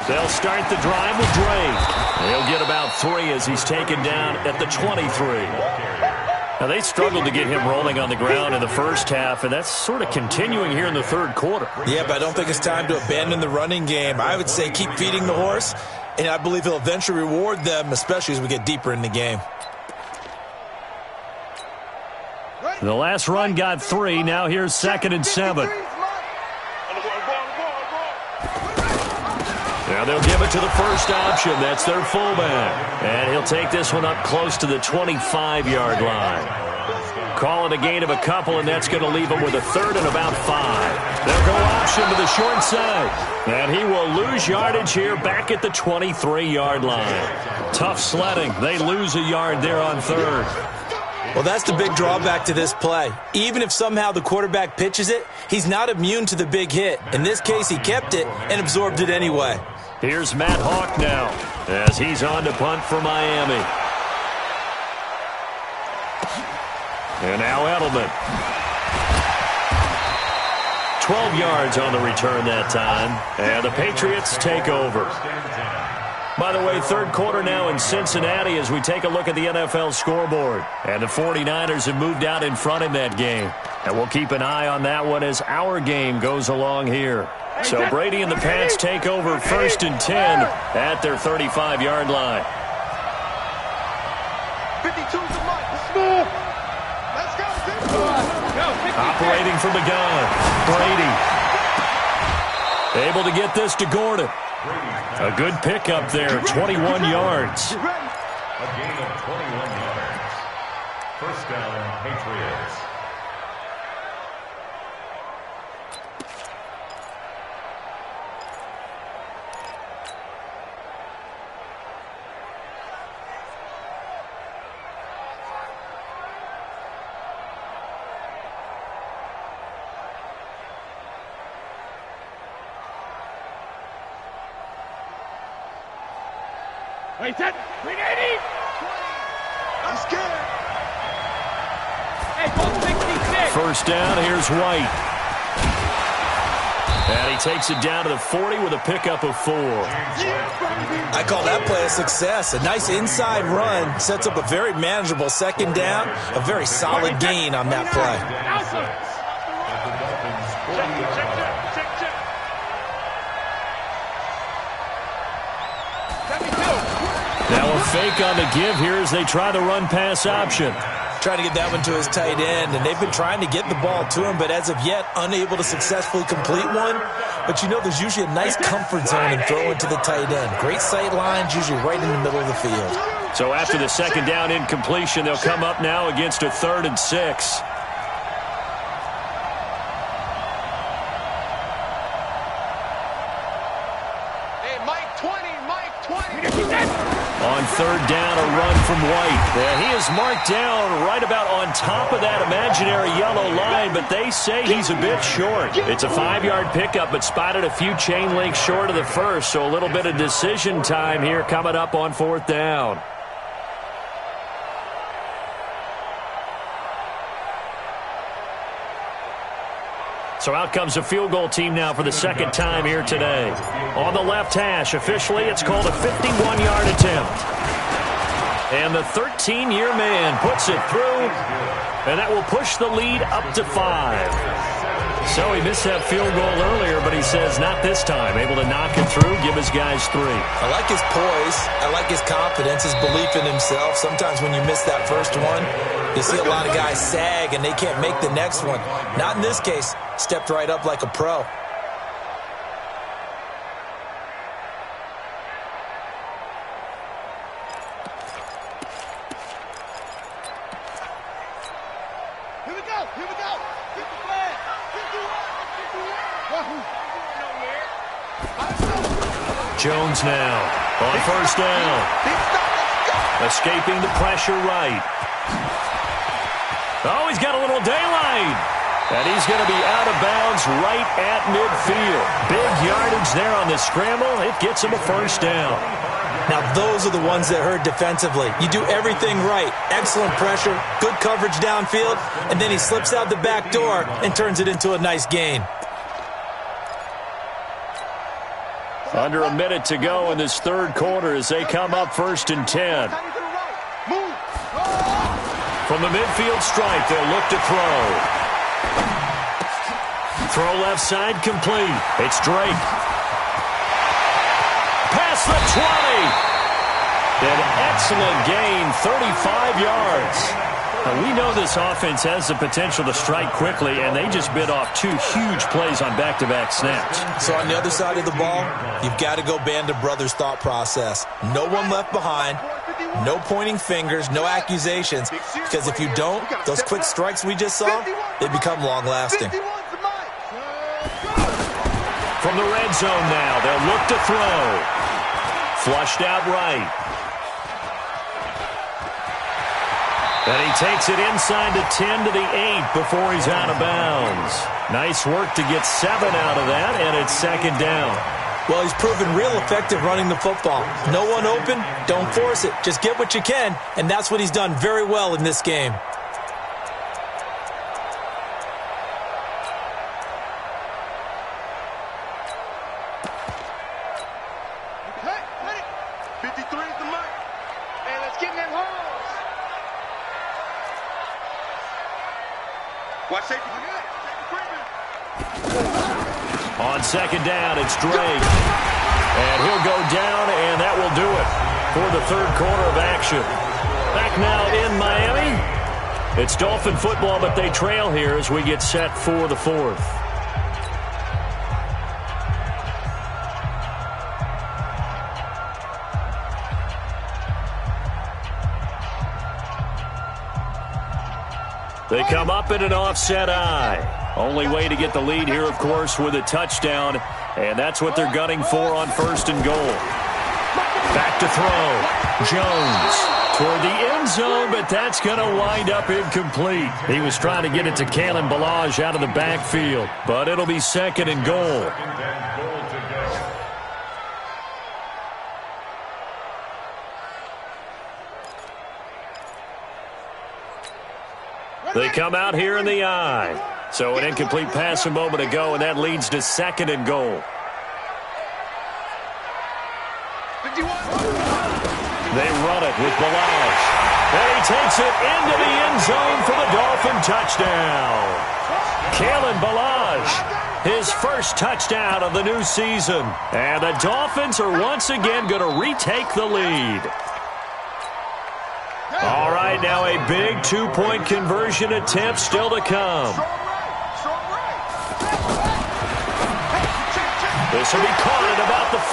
They'll start the drive with Drake. He'll get about 3 as he's taken down at the 23. Now, they struggled to get him rolling on the ground in the first half, and that's sort of continuing here in the 3rd quarter. Yeah, but I don't think it's time to abandon the running game. I would say keep feeding the horse, and I believe he'll eventually reward them, especially as we get deeper in the game. The last run got 3. Now here's 2nd and 7. Now they'll give it to the first option. That's their fullback. And he'll take this one up close to the 25-yard line. Call it a gain of a couple, and that's going to leave him with a 3rd and about 5. They'll go option to the short side. And he will lose yardage here back at the 23-yard line. Tough sledding. They lose a yard there on 3rd. Well, that's the big drawback to this play. Even if somehow the quarterback pitches it, he's not immune to the big hit. In this case, he kept it and absorbed it anyway. Here's Matt Hawk now as he's on to punt for Miami. And now Edelman. 12 yards on the return that time. And the Patriots take over. By the way, 3rd quarter now in Cincinnati as we take a look at the NFL scoreboard. And the 49ers have moved out in front in that game. And we'll keep an eye on that one as our game goes along here. So Brady and the Pats take over 1st and 10 at their 35-yard line. 52 to Mike. Let's go. Operating from the gun, Brady. Able to get this to Gordon. A good pickup there, 21 yards. A gain of 21 yards. 1st down, Patriots. Wait, set. 380. I'm scared. Hey, 166. 1st down, here's White. And he takes it down to the 40 with a pickup of 4. I call that play a success. A nice inside run sets up a very manageable second down, a very solid gain on that play. Now a fake on the give here as they try the run-pass option. Trying to get that one to his tight end, and they've been trying to get the ball to him, but as of yet, unable to successfully complete one. But you know there's usually a nice comfort zone in throwing to the tight end. Great sight lines, usually right in the middle of the field. So after the second down incompletion, they'll come up now against a 3rd and 6. On 3rd down, a run from White. Yeah, he is marked down right about on top of that imaginary yellow line, but they say he's a bit short. It's a 5-yard pickup, but spotted a few chain links short of the first, so a little bit of decision time here coming up on 4th down. So out comes a field goal team now for the second time here today. On the left hash, officially, it's called a 51-yard attempt. And the 13-year man puts it through, and that will push the lead up to 5. So he missed that field goal earlier, but he says not this time. Able to knock it through, give his guys 3. I like his poise. I like his confidence, his belief in himself. Sometimes when you miss that first one, you see a lot of guys sag and they can't make the next one. Not in this case. Stepped right up like a pro. Here we go. Here we go. Get the flag. Jones now on 1st down. Escaping the pressure right. Oh, he's got a little daylight. And he's going to be out of bounds right at midfield. Big yardage there on the scramble. It gets him a 1st down. Now, those are the ones that hurt defensively. You do everything right. Excellent pressure, good coverage downfield, and then he slips out the back door and turns it into a nice gain. Under a minute to go in this 3rd quarter as they come up 1st and 10. From the midfield stripe, they'll look to throw. Throw left side complete. It's Drake. Past the 20. An excellent gain, 35 yards. Now, we know this offense has the potential to strike quickly, and they just bit off 2 huge plays on back-to-back snaps. So on the other side of the ball, you've got to go Band of Brothers thought process. No one left behind. No pointing fingers, no accusations, because if you don't, those quick strikes we just saw, they become long-lasting. From the red zone now, they'll look to throw. Flushed out right. And he takes it inside the 10 to the 8 before he's out of bounds. Nice work to get 7 out of that, and it's 2nd down. Well, he's proven real effective running the football. No one open, don't force it. Just get what you can, and that's what he's done very well in this game. On 2nd down, it's Drake. And he'll go down, and that will do it for the 3rd quarter of action. Back now in Miami. It's Dolphin football, but they trail here as we get set for the 4th. They come up in an offset eye. Only way to get the lead here, of course, with a touchdown. And that's what they're gunning for on 1st and goal. Back to throw. Jones toward the end zone, but that's going to wind up incomplete. He was trying to get it to Kalen Ballage out of the backfield, but it'll be 2nd and goal. They come out here in the eye. So an incomplete pass a moment ago, and that leads to 2nd and goal. 51. They run it with Balaj. And he takes it into the end zone for the Dolphin touchdown. Kalen Balaj, his first touchdown of the new season. And the Dolphins are once again going to retake the lead. All right, now a big 2-point conversion attempt still to come. This will be caught at about the 5.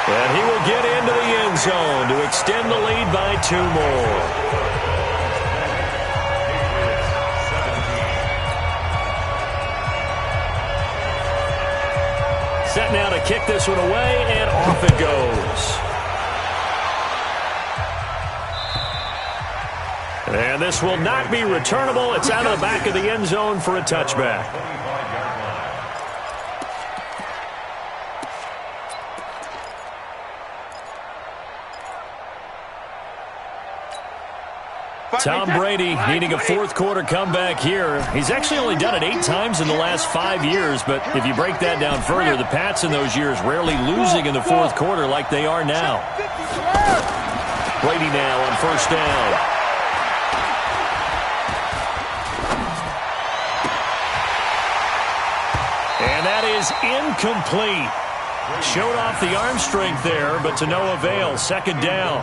And he will get into the end zone to extend the lead by 2 more. Set now to kick this one away, and off it goes. And this will not be returnable. It's out of the back of the end zone for a touchback. Tom Brady needing a fourth-quarter comeback here. He's actually only done it 8 times in the last 5 years, but if you break that down further, the Pats in those years rarely losing in the fourth quarter like they are now. Brady now on first down. And that is incomplete. Showed off the arm strength there, but to no avail. 2nd down.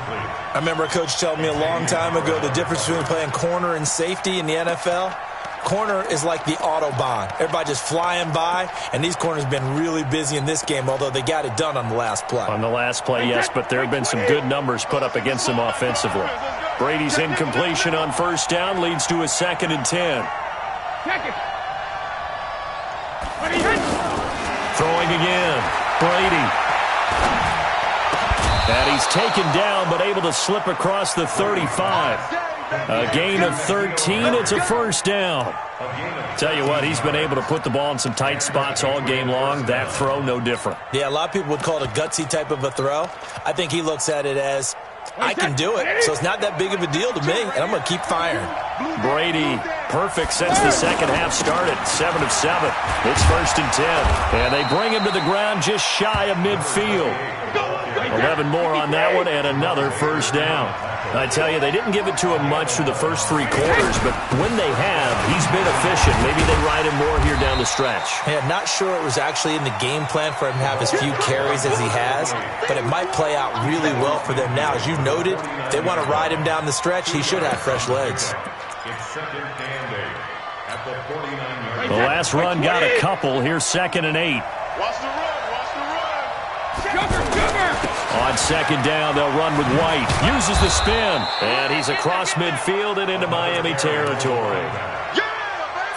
I remember a coach telling me a long time ago the difference between playing corner and safety in the NFL. Corner is like the Autobahn. Everybody just flying by, and these corners have been really busy in this game, although they got it done on the last play. On the last play, yes, but there have been some good numbers put up against them offensively. Brady's incompletion on first down leads to a 2nd and 10. Throwing again. Brady. And he's taken down, but able to slip across the 35. A gain of 13. It's a first down. Tell you what, he's been able to put the ball in some tight spots all game long. That throw, no different. Yeah, a lot of people would call it a gutsy type of a throw. I think he looks at it as, I can do it, so it's not that big of a deal to me, and I'm going to keep firing. Brady, perfect since the second half started. 7 of 7. It's 1st and 10. And they bring him to the ground just shy of midfield. 11 more on that one, and another first down. I tell you, they didn't give it to him much through the first 3 quarters, but when they have, he's been efficient. Maybe they ride him more here down the stretch. Yeah, not sure it was actually in the game plan for him to have as few carries as he has, but it might play out really well for them now. As you noted, if they want to ride him down the stretch, he should have fresh legs. The last run got a couple. Here's 2nd and 8. Watch the run. Sugar. On 2nd down, they'll run with White. Uses the spin. And he's across midfield and into Miami territory.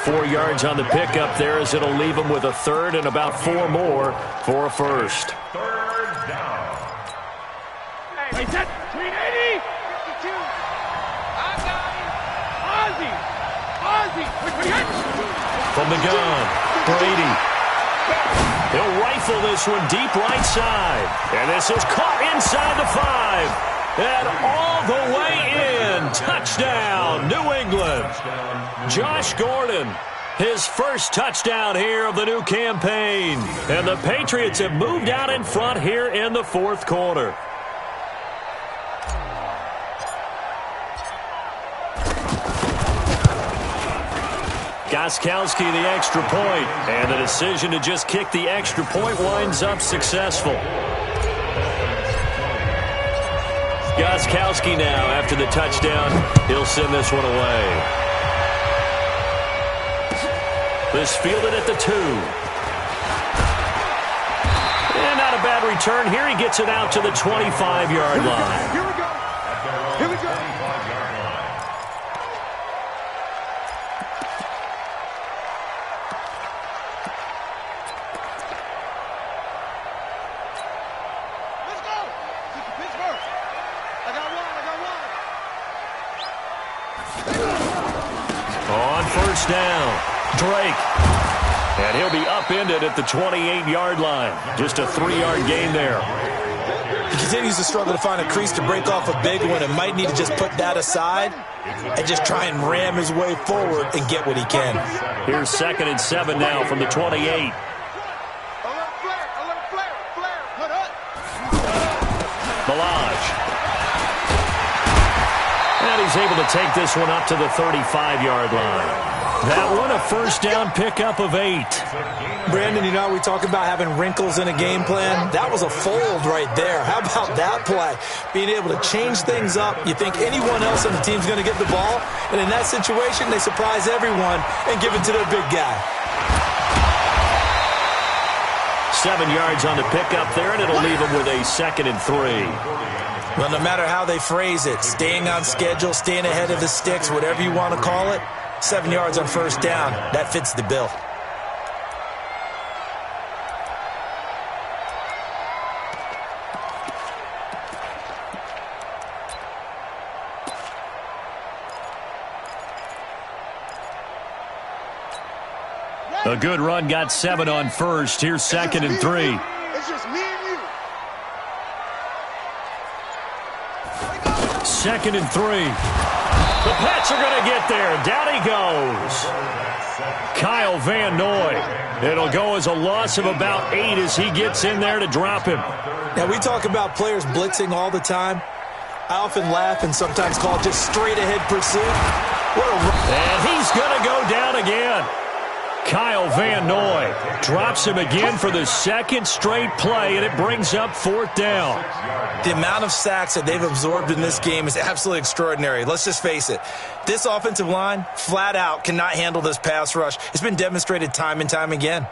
4 yards on the pickup there as it'll leave him with a 3rd and about 4 more for a first. 3rd down. Hey, set. 380. 52. I got him. Ozzy. From the gun, Brady. He'll rifle this one deep right side. And this is caught inside the 5. And all the way in. Touchdown, New England. Josh Gordon, his first touchdown here of the new campaign. And the Patriots have moved out in front here in the 4th quarter. Gostkowski the extra point, and the decision to just kick the extra point winds up successful. Gostkowski now, after the touchdown, he'll send this one away. This fielded at the 2. And not a bad return here. He gets it out to the 25-yard line. Here we go. Here we go. On first down, Drake. And he'll be upended at the 28-yard line. Just a 3-yard gain there. You can continues to struggle to find a crease to break off a big one and might need to just put that aside and just try and ram his way forward and get what he can. Here's 2nd and 7 now from the 28. Balaj. And he's able to take this one up to the 35-yard line. That one a first down pickup of 8. Brandon, you know, we talk about having wrinkles in a game plan. That was a fold right there. How about that play? Being able to change things up. You think anyone else on the team's going to get the ball, and in that situation, they surprise everyone and give it to their big guy. 7 yards on the pickup there, and it'll leave him with a 2nd and 3. Well, no matter how they phrase it, staying on schedule, staying ahead of the sticks, whatever you want to call it, 7 yards on first down, that fits the bill. A good run got 7 on first. Here's 2nd and 3. It's just me and you. 2nd and 3. The Pats are going to get there. Down he goes. Kyle Van Noy. It'll go as a loss of about 8 as he gets in there to drop him. Now, we talk about players blitzing all the time. I often laugh and sometimes call it just straight-ahead pursuit. And he's going to go down again. Kyle Van Noy drops him again for the 2nd straight play, and it brings up 4th down. The amount of sacks that they've absorbed in this game is absolutely extraordinary. Let's just face it. This offensive line, flat out, cannot handle this pass rush. It's been demonstrated time and time again.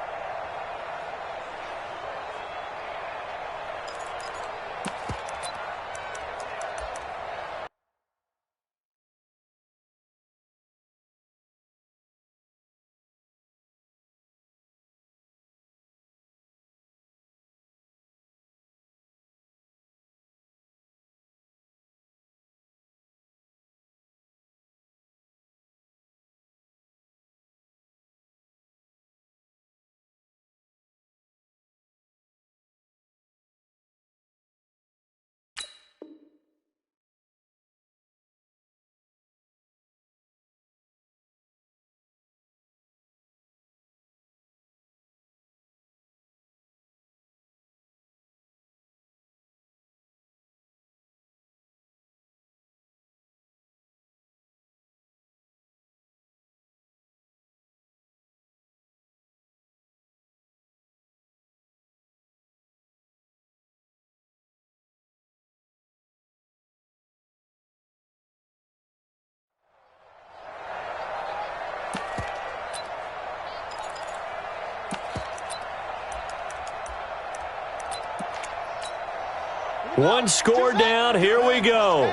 One score down. Here we go.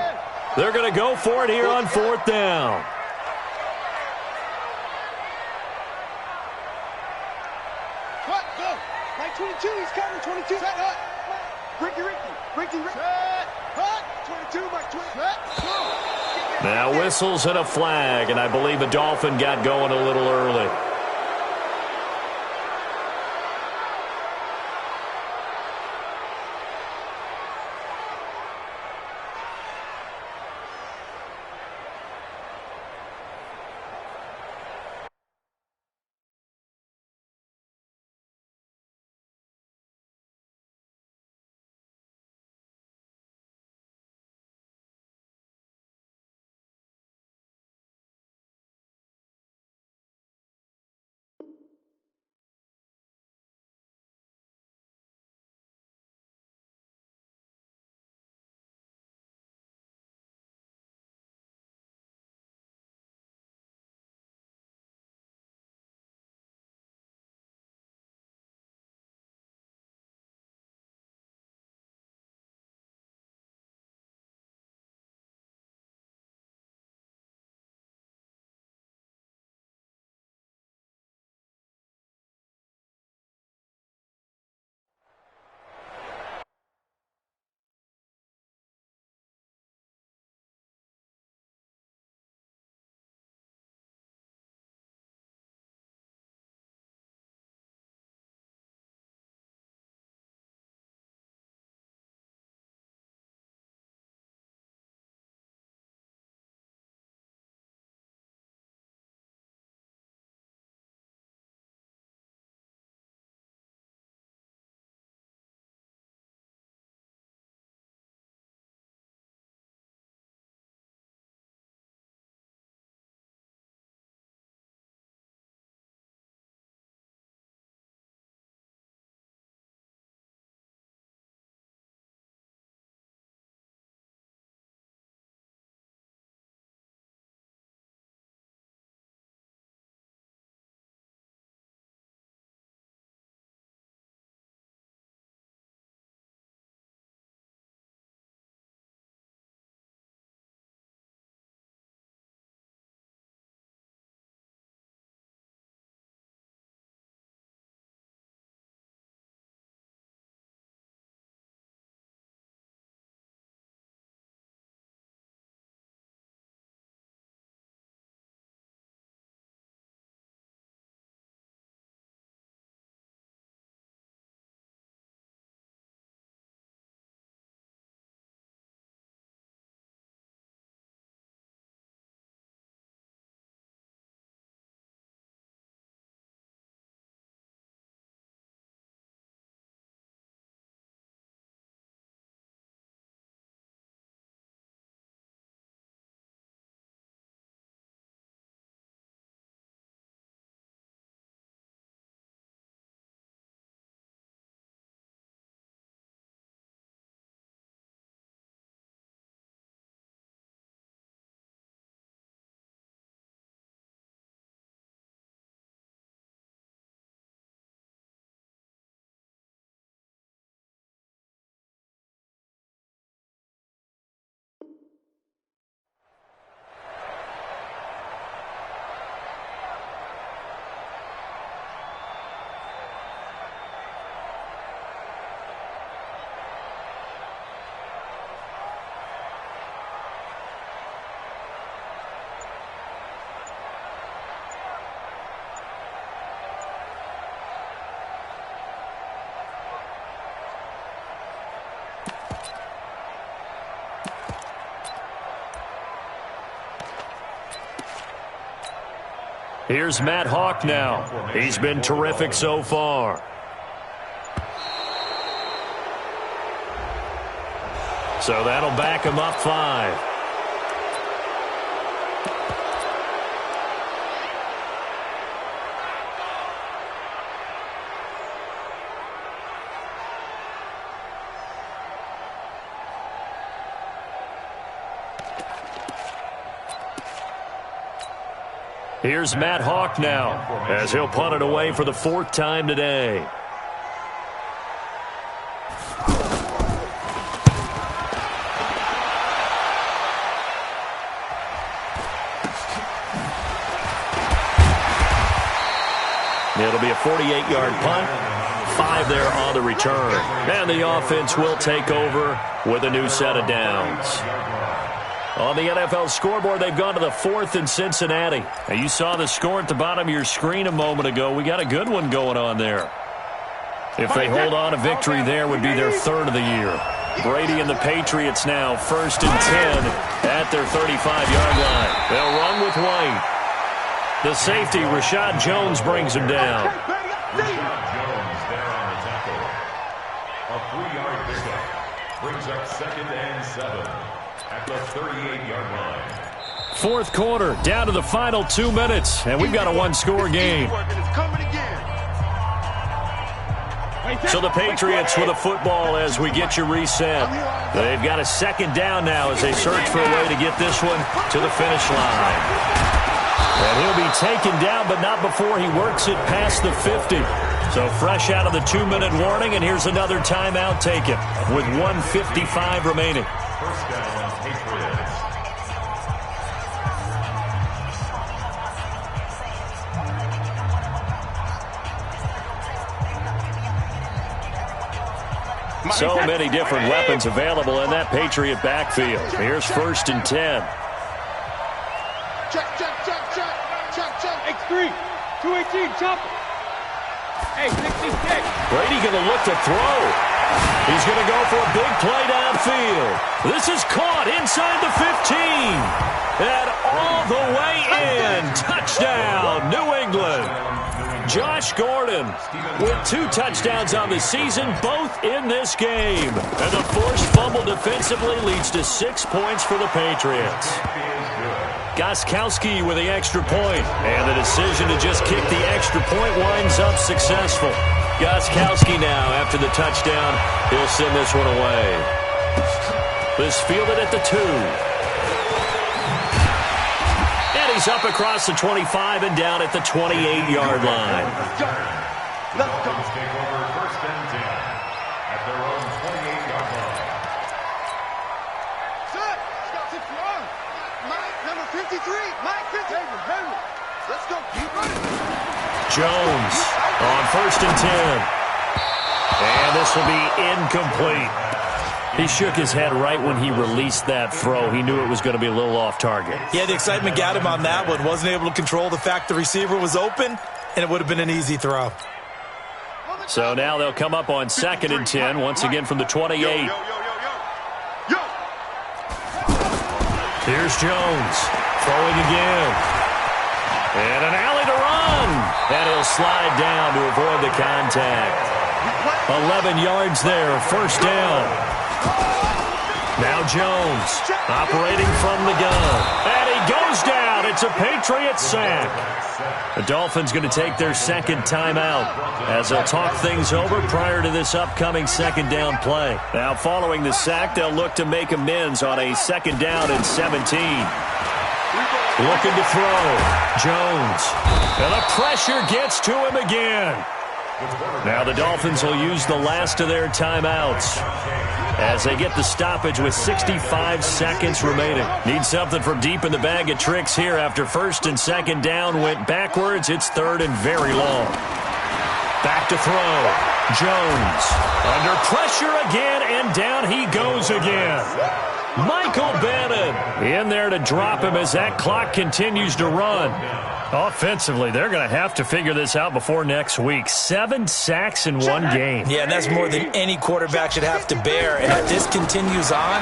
They're going to go for it here on 4th down. Hut, go. Right 22, he's coming. 22. Set, Hut. Ricky. Set. Hut. 22, Mike 20. Set. Now whistles and a flag, and I believe a Dolphin got going a little early. Here's Matt Hawk now. He's been terrific so far. So that'll back him up 5. Here's Matt Hawk now, as he'll punt it away for the 4th time today. It'll be a 48-yard punt, 5 there on the return. And the offense will take over with a new set of downs. On the NFL scoreboard, they've gone to the 4th in Cincinnati. Now, you saw the score at the bottom of your screen a moment ago. We got a good one going on there. If they hold on, a victory there would be their 3rd of the year. Brady and the Patriots now 1st and 10 at their 35-yard line. They'll run with White. The safety, Rashad Jones, brings him down. Rashad Jones there on the tackle. A 3-yard pickup brings up 2nd and 7. At the 38-yard line. 4th quarter, down to the final 2 minutes, and we've got a 1-score game. So the Patriots with a football as we get you reset. They've got a 2nd down now as they search for a way to get this one to the finish line. And he'll be taken down, but not before he works it past the 50. So fresh out of the 2-minute warning, and here's another timeout taken with 1:55 remaining. First down, Patriots. So many different weapons available in that Patriot backfield. Here's 1st and 10. Check. X3, 218, chop it. Hey, 66. Brady going to look to throw. He's going to go for a big play downfield. This is caught inside the 15. And all the way in. Touchdown, New England. Josh Gordon with 2 touchdowns on the season, both in this game. And the forced fumble defensively leads to 6 points for the Patriots. Gostkowski with the extra point. And the decision to just kick the extra point winds up successful. Gostkowski now, after the touchdown, he'll send this one away. This fielded at the 2. And he's up across the 25 and down at the 28-yard line. Let's take over 1st and 10 at their own 28-yard line. Set. Mike, number 53. Mike, 53. Let's go. Keep running. Jones on 1st and 10. And this will be incomplete. He shook his head right when he released that throw. He knew it was going to be a little off target. Yeah, the excitement got him on that one. Wasn't able to control the fact the receiver was open, and it would have been an easy throw. So now they'll come up on 2nd and 10, once again from the 28. Here's Jones, throwing again. And an alley to run. And he'll slide down to avoid the contact. 11 yards there, 1st down. Now Jones, operating from the gun. And he goes down. It's a Patriot sack. The Dolphins going to take their 2nd timeout as they'll talk things over prior to this upcoming 2nd down play. Now, following the sack, they'll look to make amends on a 2nd down and 17. Looking to throw. Jones. And the pressure gets to him again. Now the Dolphins will use the last of their timeouts as they get the stoppage with 65 seconds remaining. Need something from deep in the bag of tricks here after 1st and 2nd down went backwards. It's 3rd and very long. Back to throw. Jones under pressure again, and down he goes again. Michael Bannon in there to drop him as that clock continues to run. Offensively, they're going to have to figure this out before next week. 7 sacks in one game. Yeah, and that's more than any quarterback should have to bear. And if this continues on,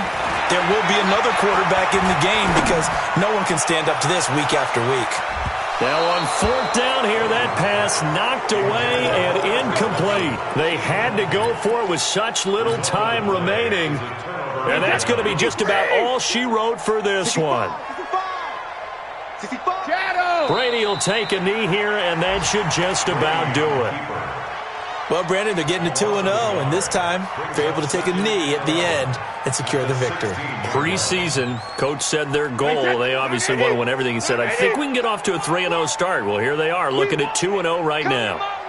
there will be another quarterback in the game because no one can stand up to this week after week. Now on fourth down here, that pass knocked away and incomplete. They had to go for it with such little time remaining. And that's going to be just about all she wrote for this one. Brady will take a knee here, and that should just about do it. Well, Brandon, they're getting to 2-0, and this time they're able to take a knee at the end and secure the victory. Preseason, Coach said their goal, they obviously want to win everything. He said, I think we can get off to a 3-0 start. Well, here they are, looking at 2-0 right now.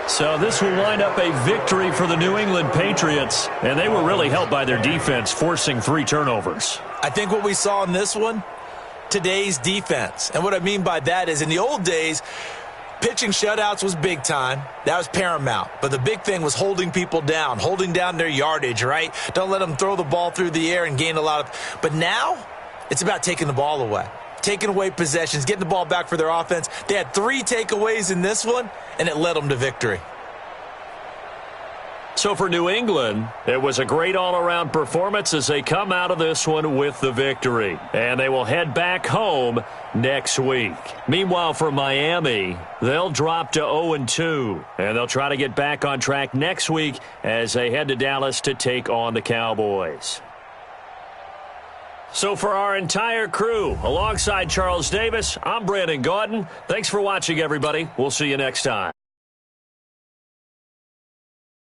So this will wind up a victory for the New England Patriots, and they were really helped by their defense, forcing 3 turnovers. I think what we saw in this one, today's defense. And what I mean by that is in the old days, pitching shutouts was big time. That was paramount. But the big thing was holding people down, holding down their yardage, right? Don't let them throw the ball through the air and gain a lot of. But now it's about taking the ball away, taking away possessions, getting the ball back for their offense. They had 3 takeaways in this one, and it led them to victory. So for New England, it was a great all-around performance as they come out of this one with the victory. And they will head back home next week. Meanwhile, for Miami, they'll drop to 0-2. And they'll try to get back on track next week as they head to Dallas to take on the Cowboys. So for our entire crew, alongside Charles Davis, I'm Brandon Gaudin. Thanks for watching, everybody. We'll see you next time.